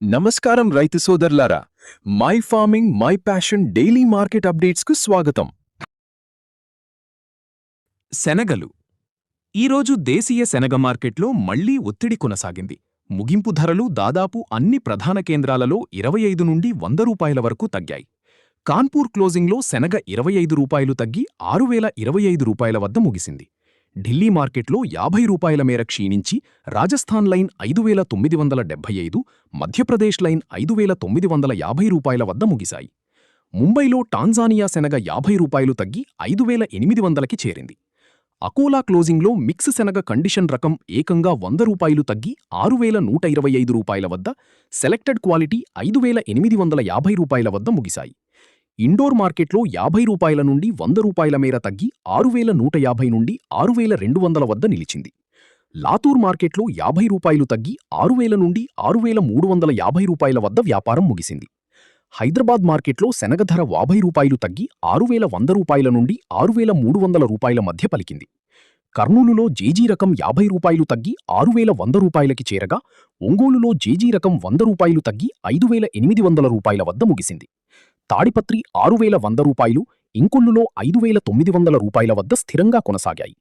నమస్కారం రైతు సోదరులారా, my farming my passion daily market అప్డేట్స్కు స్వాగతం. శనగలు. ఈరోజు దేశీయ శనగ మార్కెట్లో మళ్లీ ఒత్తిడి కొనసాగింది. ముగింపు ధరలు దాదాపు అన్ని ప్రధాన కేంద్రాలలో 25 నుండి 100 రూపాయల వరకు తగ్గాయి. కాన్పూర్ క్లోజింగ్లో శనగ 25 రూపాయలు తగ్గి 6025 రూపాయల వద్ద ముగిసింది. ఢిల్లీ మార్కెట్లో 50 రూపాయల మేర క్షీణించి రాజస్థాన్ లైన్ 5975, మధ్యప్రదేశ్ లైన్ 5950 రూపాయల వద్ద ముగిశాయి. ముంబైలో టాంజానియా శనగ 50 రూపాయలు తగ్గి 5800కి చేరింది. అకోలా క్లోజింగ్లో మిక్స్ శనగ కండిషన్ రకం ఏకంగా 100 రూపాయలు తగ్గి 6125 రూపాయల వద్ద, సెలెక్టెడ్ క్వాలిటీ 5850 రూపాయల వద్ద ముగిశాయి. ఇండోర్ మార్కెట్లో 50 రూపాయల నుండి 100 రూపాయల మేర తగ్గి 6150 నుండి 6200 వద్ద నిలిచింది. లాతూర్ మార్కెట్లో 50 రూపాయలు తగ్గి 6000 నుండి 6350 రూపాయల వద్ద వ్యాపారం ముగిసింది. హైదరాబాద్ మార్కెట్లో శనగ ధర 50 రూపాయలు తగ్గి 6100 రూపాయల నుండి 6300 రూపాయల మధ్య పలికింది. కర్నూలులో జేజీ రకం 50 రూపాయలు తగ్గి 6100 రూపాయలకి చేరగా, ఒంగోలులో జేజీ రకం 100 రూపాయలు తగ్గి 5800 రూపాయల వద్ద ముగిసింది. తాడిపత్రి 6100 రూపాయలు, ఇంకొల్లులో 5900 రూపాయల వద్ద స్థిరంగా కొనసాగాయి.